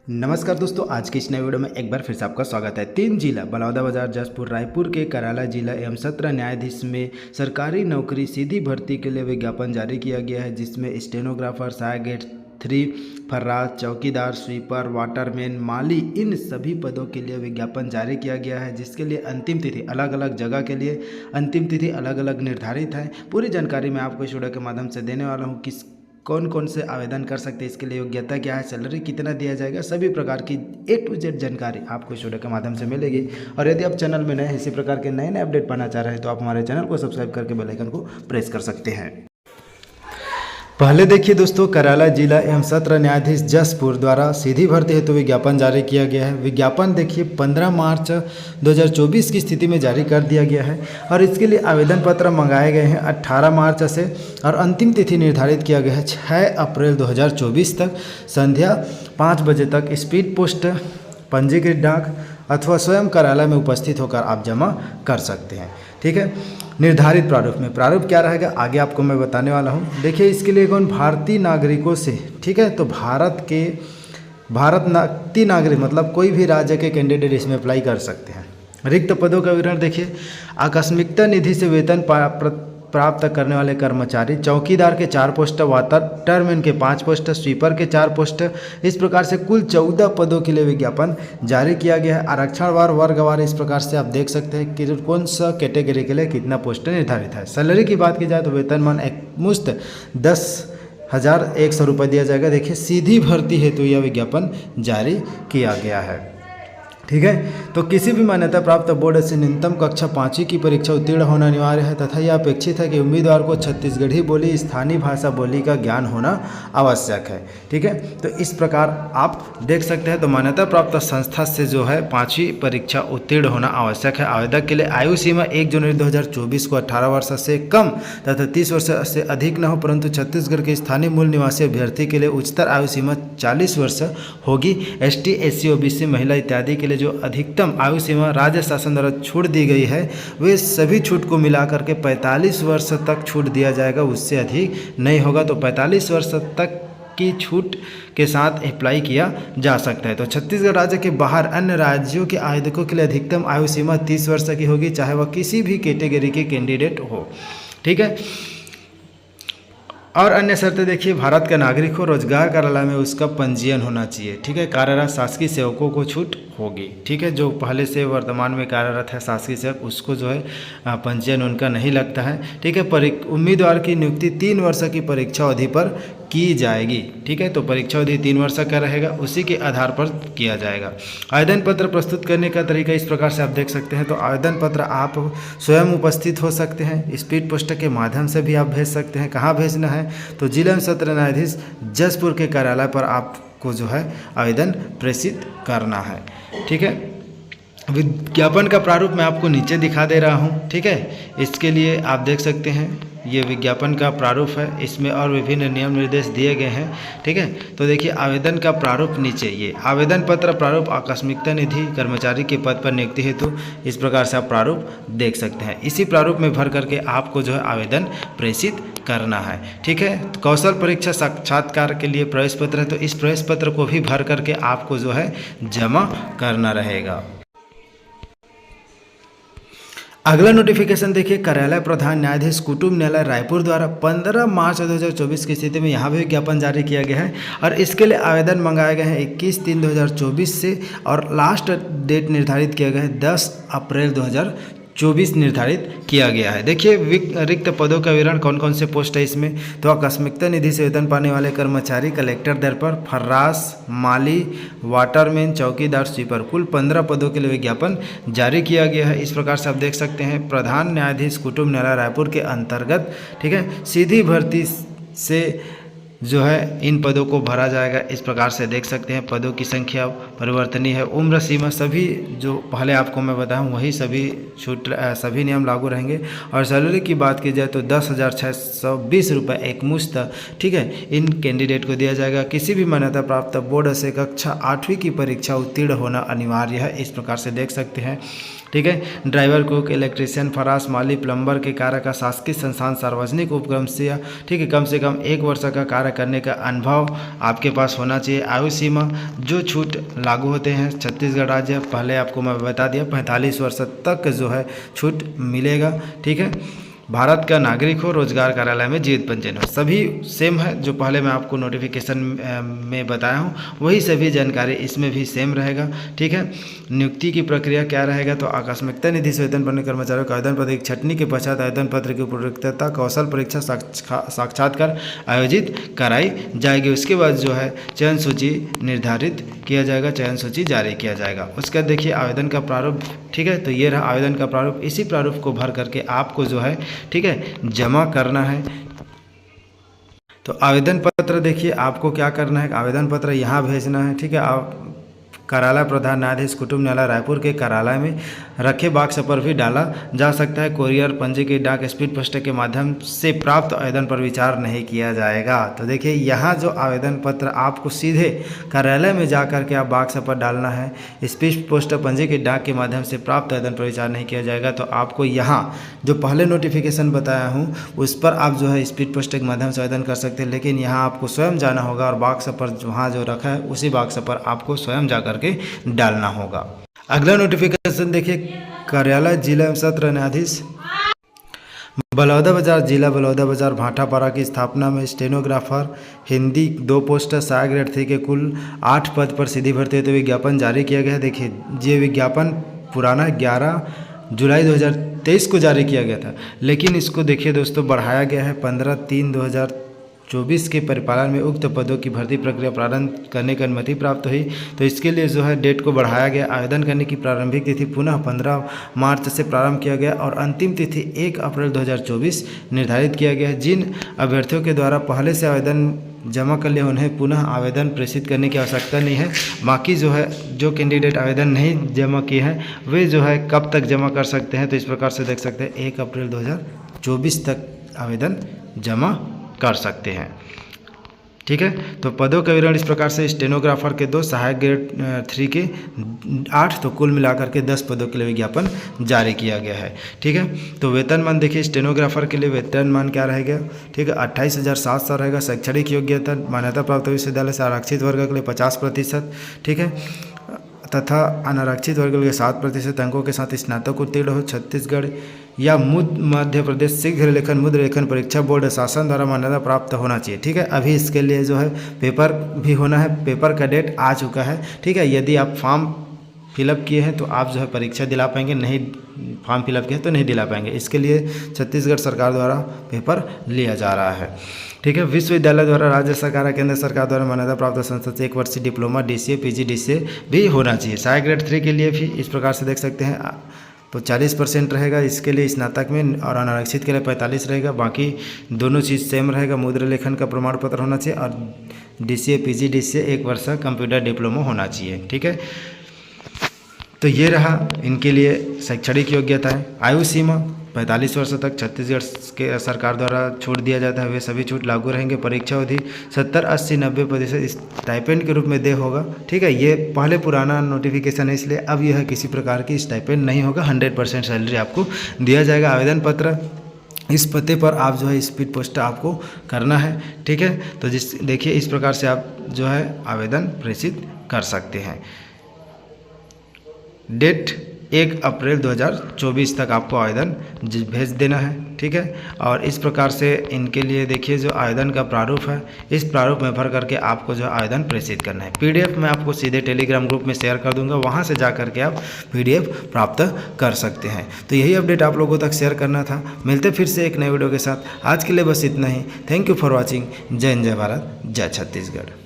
नमस्कार दोस्तों, आज की इस नए वीडियो में एक बार फिर से आपका स्वागत है। 3 जिला बलौदाबाजार, जसपुर, रायपुर के कराला जिला एवं सत्र न्यायाधीश में सरकारी नौकरी सीधी भर्ती के लिए विज्ञापन जारी किया गया है, जिसमें स्टेनोग्राफर, सहायक गेट 3, फर्राज, चौकीदार, स्वीपर, वाटरमैन, माली, इन सभी पदों के लिए विज्ञापन जारी किया गया है, जिसके लिए अंतिम तिथि अलग अलग जगह के लिए अंतिम तिथि अलग अलग निर्धारित है। पूरी जानकारी मैं आपको इस वीडियो के माध्यम से देने वाला हूँ। कौन कौन से आवेदन कर सकते हैं, इसके लिए योग्यता क्या है, सैलरी कितना दिया जाएगा, सभी प्रकार की A to Z जानकारी आपको इस वीडियो के माध्यम से मिलेगी। और यदि आप चैनल में नए हैं, इसी प्रकार के नए अपडेट पाना चाह रहे हैं, तो आप हमारे चैनल को सब्सक्राइब करके बेल आइकन को प्रेस कर सकते हैं। पहले देखिए दोस्तों, कराला जिला एवं सत्र न्यायाधीश जसपुर द्वारा सीधी भर्ती हेतु विज्ञापन जारी किया गया है। विज्ञापन देखिए 15 मार्च 2024 की स्थिति में जारी कर दिया गया है और इसके लिए आवेदन पत्र मंगाए गए हैं 18 मार्च से और अंतिम तिथि निर्धारित किया गया है 6 अप्रैल 2024 तक संध्या 5 बजे तक। स्पीड पोस्ट, पंजीकृत डाक अथवा स्वयं कार्यालय में उपस्थित होकर आप जमा कर सकते हैं। ठीक है, निर्धारित प्रारूप में प्रारूप क्या रहेगा आगे आपको मैं बताने वाला हूं। देखिए, इसके लिए कौन भारतीय नागरिकों से, ठीक है, तो भारतीय नागरिक मतलब कोई भी राज्य के कैंडिडेट इसमें अप्लाई कर सकते हैं। रिक्त पदों का विवरण देखिए, आकस्मिकता निधि से वेतन प्राप्त करने वाले कर्मचारी, चौकीदार के 4 पोस्ट, वाटरमैन के 5 पोस्ट, स्वीपर के 4 पोस्ट। इस प्रकार से कुल 14 पदों के लिए विज्ञापन जारी किया गया है। आरक्षणवार, वर्गवार इस प्रकार से आप देख सकते हैं कि कौन सा कैटेगरी के लिए कितना पोस्ट निर्धारित है। सैलरी की बात की जाए तो वेतनमान एकमुश्त 10,100 रुपये दिया जाएगा। देखिए, सीधी भर्ती हेतु यह विज्ञापन जारी किया गया है। ठीक है, तो किसी भी मान्यता प्राप्त बोर्ड से न्यूनतम कक्षा 5वीं की परीक्षा उत्तीर्ण होना अनिवार्य है तथा यह अपेक्षित है कि उम्मीदवार को छत्तीसगढ़ी बोली, स्थानीय भाषा बोली का ज्ञान होना आवश्यक है। ठीक है, तो इस प्रकार आप देख सकते हैं। तो मान्यता प्राप्त संस्था से जो है 5वीं परीक्षा उत्तीर्ण होना आवश्यक है। आवेदक के लिए आयु सीमा 1 जनवरी 2024 को 18 वर्ष से कम तथा 30 वर्ष से अधिक न हो, परंतु छत्तीसगढ़ के स्थानीय मूल निवासी अभ्यर्थी के लिए उच्चतर आयु सीमा 40 वर्ष होगी। ST, SC, OBC, महिला इत्यादि के लिए जो अधिकतम आयु सीमा राज्य शासन द्वारा छूट दी गई है, वे सभी छूट को मिलाकर के 45 वर्ष तक छूट दिया जाएगा, उससे अधिक नहीं होगा। तो 45 वर्ष तक की छूट के साथ अप्लाई किया जा सकता है। तो छत्तीसगढ़ राज्य के बाहर अन्य राज्यों के आवेदकों के लिए अधिकतम आयु सीमा 30 वर्ष की होगी, चाहे वह किसी भी कैटेगरी के कैंडिडेट हो। ठीक है, और अन्य शर्तें देखिए, भारत का नागरिक हो, रोजगार कार्यालय में उसका पंजीयन होना चाहिए। ठीक है, कार्यरत शासकीय सेवकों को छूट होगी। ठीक है, जो पहले से वर्तमान में कार्यरत है शासकीय सेवक, उसको जो है पंजीयन उनका नहीं लगता है। ठीक है, उम्मीदवार की नियुक्ति 3 वर्ष की परीक्षा अवधि पर की जाएगी। ठीक है, तो परीक्षा अवधि 3 वर्ष का रहेगा, उसी के आधार पर किया जाएगा। आवेदन पत्र प्रस्तुत करने का तरीका इस प्रकार से आप देख सकते हैं। तो आवेदन पत्र आप स्वयं उपस्थित हो सकते हैं, स्पीड पोस्ट के माध्यम से भी आप भेज सकते हैं। कहाँ भेजना है, तो जिला एवं सत्र न्यायाधीश जसपुर के कार्यालय पर आपको जो है आवेदन प्रेषित करना है। ठीक है, विज्ञापन का प्रारूप मैं आपको नीचे दिखा दे रहा हूँ। ठीक है, इसके लिए आप देख सकते हैं, ये विज्ञापन का प्रारूप है, इसमें और विभिन्न नियम निर्देश दिए गए हैं। ठीक है, तो देखिए आवेदन का प्रारूप नीचे, ये आवेदन पत्र प्रारूप आकस्मिकता निधि कर्मचारी के पद पर नियुक्ति हेतु, इस प्रकार से आप प्रारूप देख सकते हैं। इसी प्रारूप में भर करके आपको जो है आवेदन प्रेषित करना है। ठीक है, कौशल परीक्षा साक्षात्कार के लिए प्रवेश पत्र है, तो इस प्रवेश पत्र को भी भर करके आपको जो है जमा करना रहेगा। अगला नोटिफिकेशन देखिए, कार्यालय प्रधान न्यायाधीश कुटुंब न्यायालय रायपुर द्वारा 15 मार्च 2024 की स्थिति में यहाँ भी विज्ञापन जारी किया गया है और इसके लिए आवेदन मंगाए गए हैं 21/3/2024 से और लास्ट डेट निर्धारित किया गया है 10 अप्रैल 2024 निर्धारित किया गया है। देखिए, रिक्त पदों का विवरण कौन कौन से पोस्ट है इसमें, तो आकस्मिकता निधि से वेतन पाने वाले कर्मचारी कलेक्टर दर पर, फर्रास, माली, वाटरमैन, चौकीदार, स्वीपर, कुल 15 पदों के लिए विज्ञापन जारी किया गया है। इस प्रकार से आप देख सकते हैं, प्रधान न्यायाधीश कुटुंब न्यायालय रायपुर के अंतर्गत, ठीक है, सीधी भर्ती से जो है इन पदों को भरा जाएगा। इस प्रकार से देख सकते हैं, पदों की संख्या परिवर्तनीय है, उम्र सीमा सभी जो पहले आपको मैं बताऊं वही सभी नियम लागू रहेंगे। और सैलरी की बात की जाए तो 10,620 रुपये एकमुश्त, ठीक है, इन कैंडिडेट को दिया जाएगा। किसी भी मान्यता प्राप्त बोर्ड से कक्षा 8वीं की परीक्षा उत्तीर्ण होना अनिवार्य है। इस प्रकार से देख सकते हैं। ठीक है। ड्राइवर, कुक, इलेक्ट्रीशियन, फराश, माली, प्लम्बर के कार्य का शासकीय संस्थान, सार्वजनिक उपक्रम से, ठीक है, कम से कम 1 वर्ष का कार्य करने का अनुभव आपके पास होना चाहिए। आयु सीमा जो छूट लागू होते हैं छत्तीसगढ़ राज्य, पहले आपको मैं बता दिया 45 वर्ष तक जो है छूट मिलेगा, ठीक है। भारत का नागरिक हो, रोजगार कार्यालय में जीवित पंजीयन हो, सभी सेम है जो पहले मैं आपको नोटिफिकेशन में बताया हूँ, वही सभी जानकारी इसमें भी सेम रहेगा, ठीक है। नियुक्ति की प्रक्रिया क्या रहेगा, तो आकस्मिकता निधि से वेतन पाने कर्मचारियों का आवेदन पत्र छंटनी के पश्चात आवेदन पत्र की उपयुक्तता कौशल परीक्षा साक्षात्कार आयोजित कराई जाएगी। उसके बाद जो है चयन सूची निर्धारित किया जाएगा, चयन सूची जारी किया जाएगा। उसके बाद देखिए आवेदन का प्रारूप, ठीक है। तो ये रहा आवेदन का प्रारूप, इसी प्रारूप को भर करके आपको जो है, ठीक है, जमा करना है। तो आवेदन पत्र देखिए आपको क्या करना है, आवेदन पत्र यहाँ भेजना है, ठीक है। आप कार्यालय प्रधान न्यायाधीश कुटुंब न्यायालय रायपुर के कार्यालय में रखे बॉक्स पर भी डाला जा सकता है। कोरियर, पंजी के डाक, स्पीड पोस्ट के माध्यम से प्राप्त आवेदन पर विचार नहीं किया जाएगा। तो देखिए यहाँ जो आवेदन पत्र आपको सीधे कार्यालय में जा कर के आप बॉक्स पर डालना है। स्पीड पोस्ट, पंजी के डाक के माध्यम से प्राप्त आवेदन पर विचार नहीं किया जाएगा। तो आपको यहाँ जो पहले नोटिफिकेशन बताया हूँ उस पर आप जो है स्पीड पोस्ट के माध्यम से आवेदन कर सकते हैं, लेकिन यहाँ आपको स्वयं जाना होगा और बॉक्स पर वहाँ जो रखा है उसी बॉक्स पर आपको स्वयं जा करके डालना होगा। अगला नोटिफिकेशन देखिए, कार्यालय जिला एवं सत्र न्यायाधीश बलौदाबाजार, जिला बलौदाबाजार भाटापारा की स्थापना में स्टेनोग्राफर हिंदी 2 पोस्ट सहायक ग्रेड 3 के कुल 8 पद पर सीधी भर्ती हेतु विज्ञापन जारी किया गया है। देखिए ये विज्ञापन पुराना 11 जुलाई 2023 को जारी किया गया था, लेकिन इसको देखिए दोस्तों बढ़ाया गया है 15/3/2024 के परिपालन में उक्त पदों की भर्ती प्रक्रिया प्रारंभ करने की अनुमति प्राप्त हुई। तो इसके लिए जो है डेट को बढ़ाया गया। आवेदन करने की प्रारंभिक तिथि पुनः 15 मार्च से प्रारंभ किया गया और अंतिम तिथि 1 अप्रैल 2024 निर्धारित किया गया है। जिन अभ्यर्थियों के द्वारा पहले से आवेदन जमा कर लिया उन्हें पुनः आवेदन प्रेषित करने की आवश्यकता नहीं है। बाकी जो है जो कैंडिडेट आवेदन नहीं जमा किए हैं वे जो है कब तक जमा कर सकते हैं, तो इस प्रकार से देख सकते हैं 1 अप्रैल 2024 तक आवेदन जमा कर सकते हैं, ठीक है। तो पदों का विवरण इस प्रकार से, स्टेनोग्राफर के 2, सहायक ग्रेड 3 के 8, तो कुल मिलाकर के 10 पदों के लिए विज्ञापन जारी किया गया है, ठीक है। तो वेतनमान देखिए स्टेनोग्राफर के लिए वेतनमान क्या रहेगा, ठीक है, 28,700 रहेगा। शैक्षणिक योग्यता मान्यता प्राप्त विश्वविद्यालय से आरक्षित वर्ग के लिए 50%, ठीक है, तथा अनारक्षित वर्ग के लिए 7% अंकों के साथ स्नातक उत्तीर्ण हो। छत्तीसगढ़ या मध्य प्रदेश शीघ्र लेखन मुद्र लेखन परीक्षा बोर्ड शासन द्वारा मान्यता प्राप्त होना चाहिए, ठीक है। अभी इसके लिए जो है पेपर भी होना है, पेपर का डेट आ चुका है, ठीक है। यदि आप फॉर्म फिलअप किए हैं तो आप जो है परीक्षा दिला पाएंगे, नहीं फॉर्म फिलअप किए तो नहीं दिला पाएंगे। इसके लिए छत्तीसगढ़ सरकार द्वारा पेपर लिया जा रहा है, ठीक है। विश्वविद्यालय द्वारा राज्य सरकार केंद्र सरकार द्वारा मान्यता प्राप्त संस्था से 1 वर्षीय डिप्लोमा DCA PG DCA भी होना चाहिए। सहायक ग्रेड 3 के लिए भी इस प्रकार से देख सकते हैं, तो 40% रहेगा इसके लिए स्नातक में, और अनारक्षित के लिए 45 रहेगा। बाकी दोनों चीज़ सेम रहेगा। मुद्रा लेखन का प्रमाण पत्र होना चाहिए और DCA PG DCA 1 वर्ष का कंप्यूटर डिप्लोमा होना चाहिए, ठीक है। तो ये रहा इनके लिए शैक्षणिक योग्यता है। आयु सीमा 45 वर्ष तक छत्तीसगढ़ के सरकार द्वारा छूट दिया जाता है, वे सभी छूट लागू रहेंगे। परीक्षा अवधि 70, 80, 90% स्टाइपेंड के रूप में दे होगा, ठीक है। ये पहले पुराना नोटिफिकेशन है, इसलिए अब यह किसी प्रकार की स्टाइपेंड नहीं होगा, 100% सैलरी आपको दिया जाएगा। आवेदन पत्र इस पते पर आप जो है स्पीड पोस्ट आपको करना है, ठीक है। तो देखिए इस प्रकार से आप जो है आवेदन प्रेषित कर सकते हैं। डेट 1 अप्रैल 2024 तक आपको आवेदन भेज देना है, ठीक है। और इस प्रकार से इनके लिए देखिए जो आवेदन का प्रारूप है, इस प्रारूप में भर करके आपको जो आवेदन प्रेषित करना है। PDF मैं आपको सीधे टेलीग्राम ग्रुप में शेयर कर दूंगा, वहां से जा करके आप PDF प्राप्त कर सकते हैं। तो यही अपडेट आप लोगों तक शेयर करना था। मिलते फिर से एक नए वीडियो के साथ। आज के लिए बस इतना ही। Thank you for watching. जय हिंद, जय भारत, जय छत्तीसगढ़।